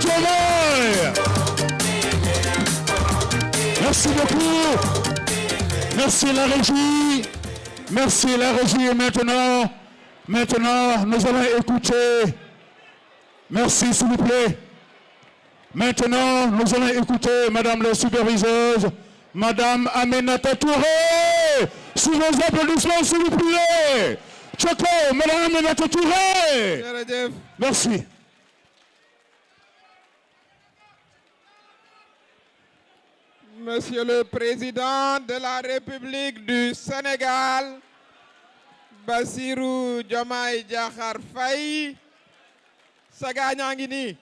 Diomaye. Merci beaucoup. Merci la régie. Merci la régie. Maintenant, nous allons écouter. Merci, s'il vous plaît. Maintenant, nous allons écouter Madame la superviseuse, Madame Aminata Touré. Sous vos applaudissements, s'il vous plaît. Choco, Madame Aminata Touré. Merci. Monsieur le Président de la République du Sénégal, Bassirou Diomaye Diakhar Faye, saga ñaa ngi nii.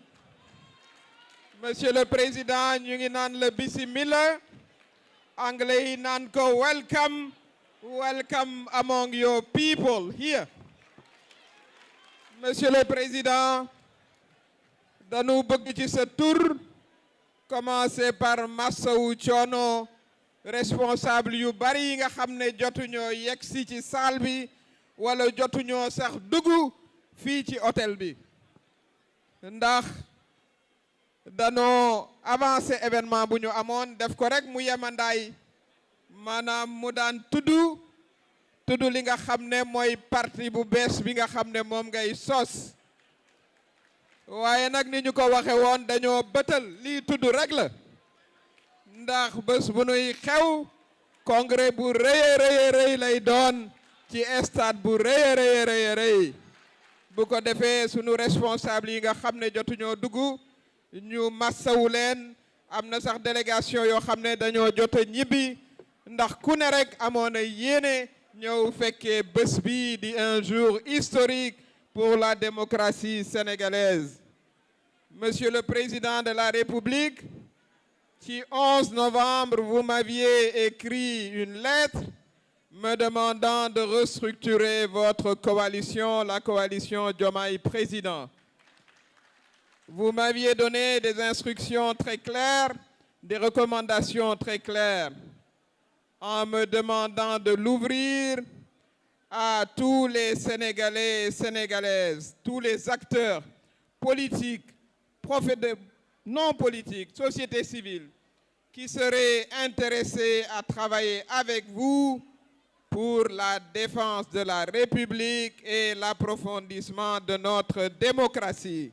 Monsieur le Président, ñu ngi naan la bismillah, anglais yi naan ko welcome, welcome among your people here. Monsieur le Président, dañu bëgg ci sa tur commencer par Massawu Coono responsable yu bari yi nga xam ne jotuñoo yegsi ci salle bi wala jotuñoo sax dugg fii ci hôtel bi ndax danoo avancé événement bu ñu amoon def ko rek mu yemandaay maanaam mu daan tudd li nga xam ne mooy parti bu bees bi nga xam ne moom ngay sos waaye nag ni ñu ko waxe woon dañoo bëtal lii tudd rek la ndax bés bu nuy xew congrès bu rëy lay doon ci stade bu rëy bu ko defee sunu responsable yi nga xam ne jotuñoo dugg ñu massawu leen am na sax délégation yoo xam ne dañoo jot a ñibbi ndax ku ne rek amoon na yéene ñëw fekkee bés bi di un jour historique pour la démocratie sénégalaise. Monsieur le Président de la République, le 11 novembre, vous m'aviez écrit une lettre me demandant de restructurer votre coalition, la coalition Diomaye Président. Vous m'aviez donné des instructions très claires, des recommandations très claires, en me demandant de l'ouvrir à tous les Sénégalais et Sénégalaises, tous les acteurs politiques, non politiques, société civile, qui seraient intéressés à travailler avec vous pour la défense de la République et l'approfondissement de notre démocratie.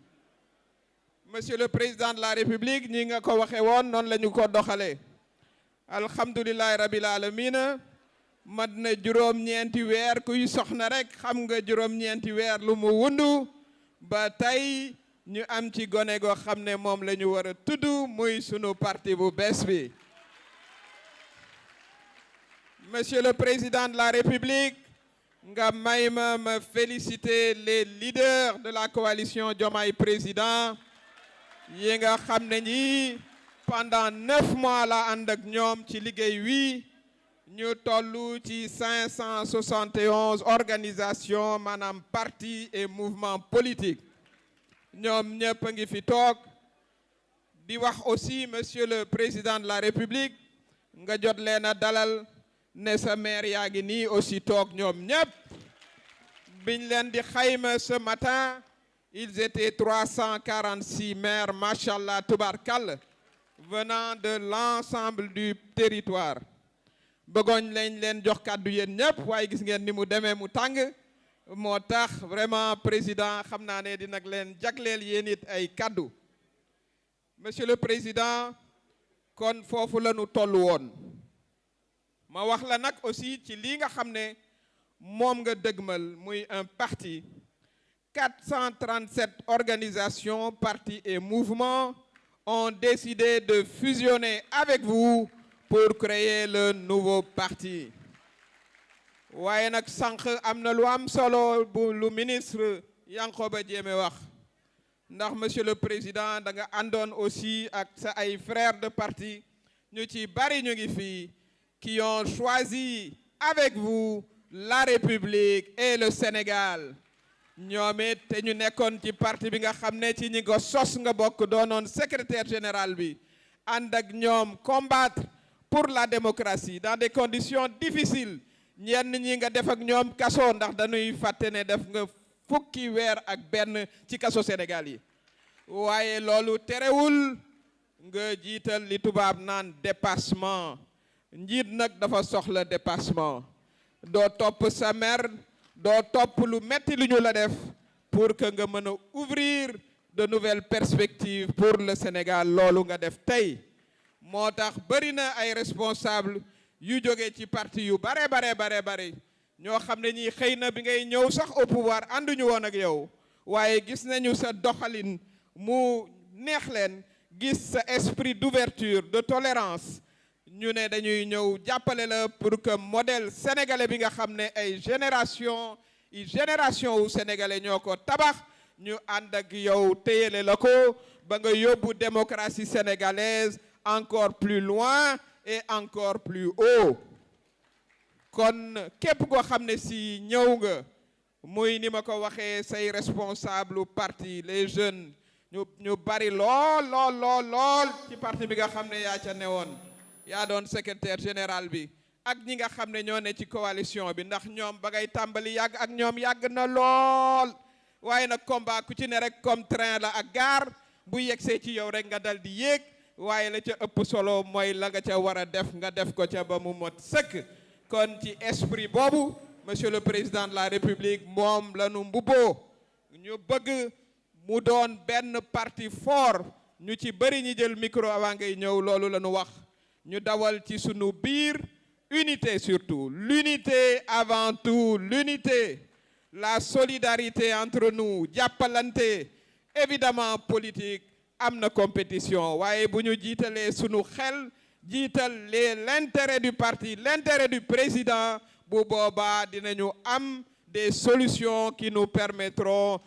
Monsieur le Président de la République, ñi nga ko waxe woon noonu la ñu ko doxalee alhamdulillahi rabbil alamina mat na juróom-ñeenti weer kuy soxna rek xam nga juróom-ñeenti weer lu mu wundu ba tey ñu am ci gone goo xam ne moom la ñu war a tudd muy sunu parti bu bees bi. Monsieur le Président de la République, nga may ma féliciter les leaders de la coalition Diomaye Président yi nga xam ne ñi pendant 9 mois la ànd ak ñoom ci liggéey wi ñu tollu ci 571 organisations maanaam partis et mouvements politiques ñoom ñëpp a ngi fi toog di wax aussi Monsieur le Président de la République nga jot leen a dalal ne sa maire yaa ngi nii aussi toog ñoom ñëpp biñ leen di xayma ce matin ils étaient 346 maires machallah tubarkal venant de l'ensemble du territoire bëggoon lañ leen jox kàddu yéen ñëpp waaye gis ngeen ni mu demee mu tàng moo tax vraiment président xam naa ne dina leen jagleel yéen it ay kàddu. Monsieur le Président kon foofu la ñu toll woon ma wax la nag aussi ci lii nga xam ne moom nga dëgmal muy un parti 437 organisations, partis et mouvements ont décidé de fusionner avec vous pour créer le nouveau parti. waaye nag sànq am na lu am solo bu lu ministre Yankhoba Diémé wax ndax monsieur le président da nga àndoon aussi ak sa ay frères de parti ñu ci bari ñu ngi fii qui ont choisi avec vous la République et le Sénégal ñoom it te ñu nekkoon ci parti bi nga xam ne ci ñi ko sos nga bokk doonoon secrétaire général bi ànd ak ñoom combattre pour la démocratie dans des conditions difficiles ñenn ñi nga def ak ñoom kaso ndax dañuy fàtte ne def nga fukki weer ak benn ci kaso Sénégal yi waaye loolu terewul nga jiital li tubaab naan dépassement njiit nag dafa soxla dépassement doo topp sa mer doo topp lu metti lu ñu la def pour que nga mën a ouvrir de nouvelles perspectives pour le Sénégal loolu nga def tey moo tax bëri na ay responsable yu jóge ci parti yu bare ñoo xam ne ñii xëy na bi ngay ñëw sax au pouvoir ànduñu woon ak yow waaye gis nañu sa doxalin mu neex leen gis sa esprit d'ouverture de tolérance ñu ne dañuy ñëw jàppale la pour que modèle sénégalais bi nga xam ne ay génération wu sénégalais ñoo ko tabax ñu ànd ak yow téyele la ko ba nga yóbbu démocratie sénégalaise encore plus loin et encore plus haut kon képp koo xam ne si ñëw nga muy ni ma ko waxee say responsable parti les jeunes ñu bari lool ci parti bi nga xam ne yaa ca newoon yaa doon secrétaire général bi ak ñi nga xam ne ñoo ne ci coalition bi ndax ñoom ba ngay tàmbali yàgg ak ñoom yàgg na lool waaye nag combat ku ci ne rek comme train la ak gare bu yegsee ci yow rek nga dal di yéeg waaye la ca ëpp solo mooy la nga ca war a def nga def ko ca ba mu mot sëkk kon ci esprit boobu monsieur le président de la république moom la ñu mbubboo ñu bëgg mu doon benn parti fort ñu ci bëri ñi jël micro avant ngay ñëw loolu la ñu wax ñu dawal ci sunu biir unité surtout l'unité avant tout l'unité la solidarité entre nous jàppalante évidemment politique am na compétition waaye bu ñu jiitalee sunu xel jiital l'intérêt du parti l'intérêt du président bu boobaa dinañu am des solutions qui nous permettront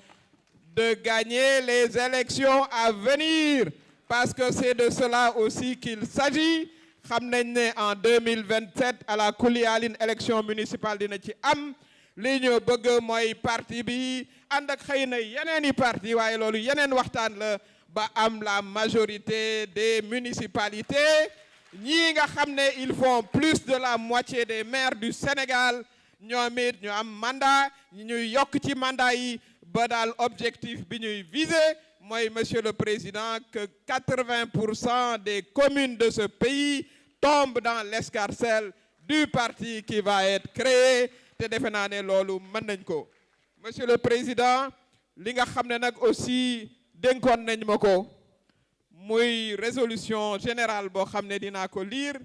de gagner les élections à venir parce que c'est de cela aussi qu'il s'agit xam nañ ne en 2027 à la kuliyaalin élection municipale dina ci am li ñu bëgg mooy parti bi ànd ak xëy na yeneeni parti waaye loolu yeneen waxtaan la ba am la majorité des municipalités ñii nga xam ne ils font plus de la moitié des maires du Sénégal ñoom it ñu am mandat ñuy yokk ci mandat yi ba daal objectif bi ñuy viser mooy monsieur le président que 80% des communes de ce pays tombent dans l'escarcelle du parti qui va être créé te defe naa ne loolu mën nañ ko monsieur le président li nga xam ne nag aussi dénkoon nañ ma ko muy résolution générale boo xam ne dinaa ko lire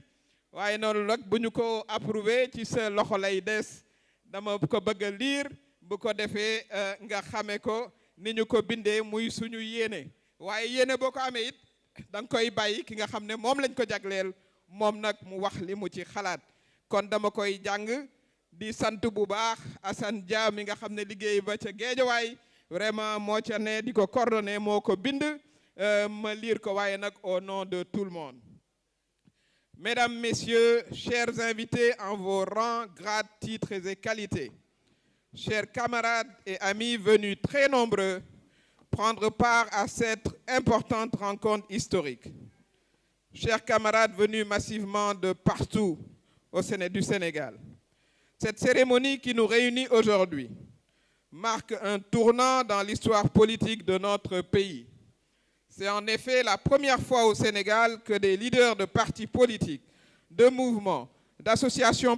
waaye noonu nag bu ñu ko approuvé ci sa loxo lay des dama ko bëgg a lire bu ko defee nga xame ko ni ñu ko bindee muy suñu yéene waaye yéene boo ko amee it da nga koy bàyyi ki nga xam ne moom lañ ko jagleel moom nag mu wax li mu ci xalaat kon dama koy jàng di sant bu baax Assane Dia mi nga xam ne liggéey ba ca Géejawaay vraiment moo ca ne di ko coordonné moo ko bind ma lire ko waaye nag au nom de tout le monde. Mesdames, Messieurs, chers invités en vos rangs, grades, titres et qualités, chers camarades et amis venus très nombreux prendre part à cette importante rencontre historique, chers camarades venus massivement de partout du Sénégal, cette cérémonie qui nous réunit aujourd'hui marque un tournant dans l'histoire politique de notre pays. C'est en effet la première fois au Sénégal que des leaders de partis politiques, de mouvements, d'associations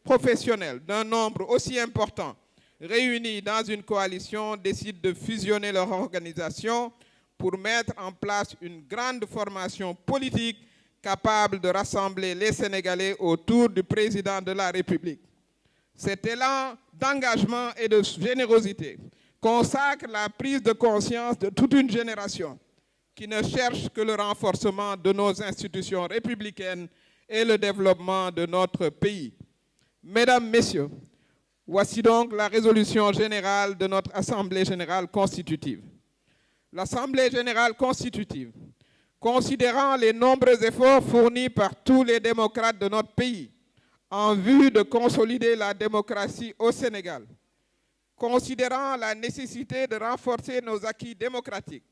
professionnelles d'un nombre aussi important réunis dans une coalition décident de fusionner leur organisation pour mettre en place une grande formation politique capable de rassembler les Sénégalais autour du président de la République. Cet élan d'engagement et de générosité consacre la prise de conscience de toute une génération qui ne cherche que le renforcement de nos institutions républicaines et le développement de notre pays. Mesdames, Messieurs, voici donc la résolution générale de notre Assemblée générale constitutive. L'Assemblée générale constitutive, considérant les nombreux efforts fournis par tous les démocrates de notre pays en vue de consolider la démocratie au Sénégal, considérant la nécessité de renforcer nos acquis démocratiques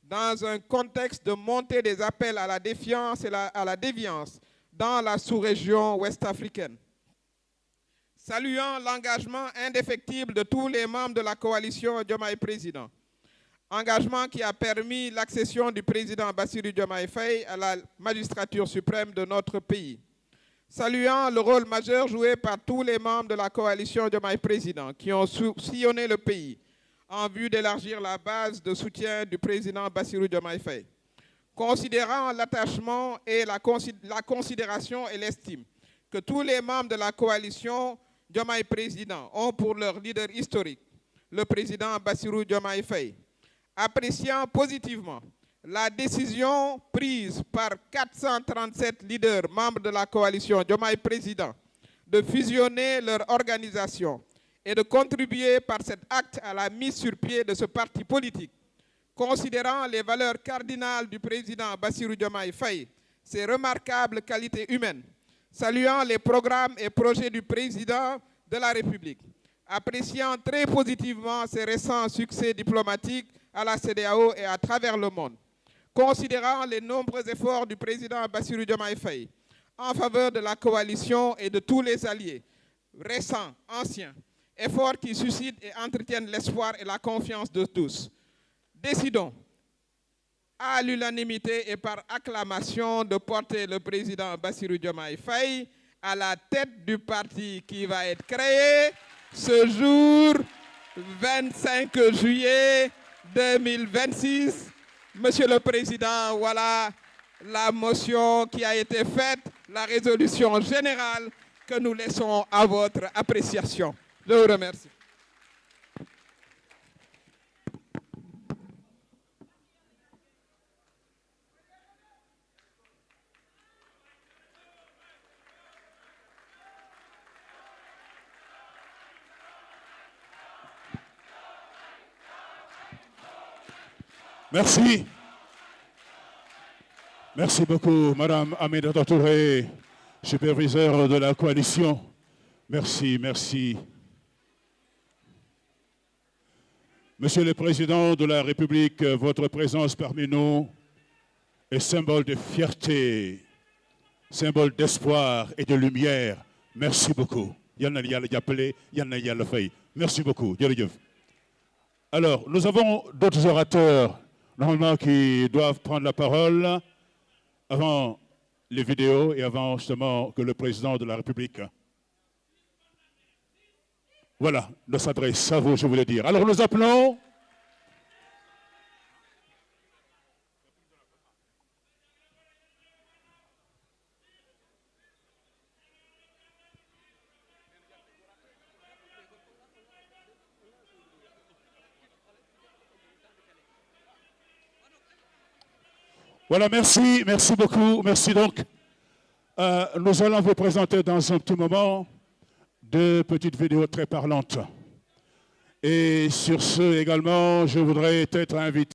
dans un contexte de montée des appels à la défiance et à la déviance dans la sous-région ouest-africaine, saluant l'engagement indéfectible de tous les membres de la coalition Diomaye Président, Engagement qui a permis l'accession du président Bassirou Diomaye Faye à la magistrature suprême de notre pays. Saluant le rôle majeur joué par tous les membres de la coalition Diomaye Président qui ont sillonné le pays en vue d'élargir la base de soutien du président Bassirou Diomaye Faye. Considérant l'attachement et la considération et l'estime que tous les membres de la coalition Diomaye Président ont pour leur leader historique, le président Bassirou Diomaye Faye, appréciant positivement la décision prise par 437 leaders membres de la coalition Diomaye Président de fusionner leur organisation et de contribuer par cet acte à la mise sur pied de ce parti politique, considérant les valeurs cardinales du président Bassirou Diomaye Faye, ses remarquables qualités humaines, saluant les programmes et projets du président de la République, appréciant très positivement ses récents succès diplomatiques à la CEDEAO et à travers le monde, considérant les nombreux efforts du président Bassirou Diomaye Faye en faveur de la coalition et de tous les alliés, récents, anciens, efforts qui suscitent et entretiennent l'espoir et la confiance de tous. Décidons, à l'unanimité et par acclamation, de porter le président Bassirou Diomaye Faye à la tête du parti qui va être créé ce jour 25 juillet 2026. Monsieur le Président, voilà la motion qui a été faite, la résolution générale que nous laissons à votre appréciation. Je vous remercie. Merci. Merci beaucoup, Madame Aminata Touré, superviseur de la coalition. Merci, merci. Monsieur le Président de la République, votre présence parmi nous est symbole de fierté, symbole d'espoir et de lumière. Merci beaucoup. Merci beaucoup. Alors, nous avons d'autres orateurs, normalement, qui doivent prendre la parole avant les vidéos et avant justement que le président de la République, voilà, ne s'adresse à vous, je voulais dire. Alors nous appelons voilà, merci, merci beaucoup, merci donc. Nous allons vous présenter dans un petit moment deux petites vidéos très parlantes. Et sur ce également, je voudrais être invité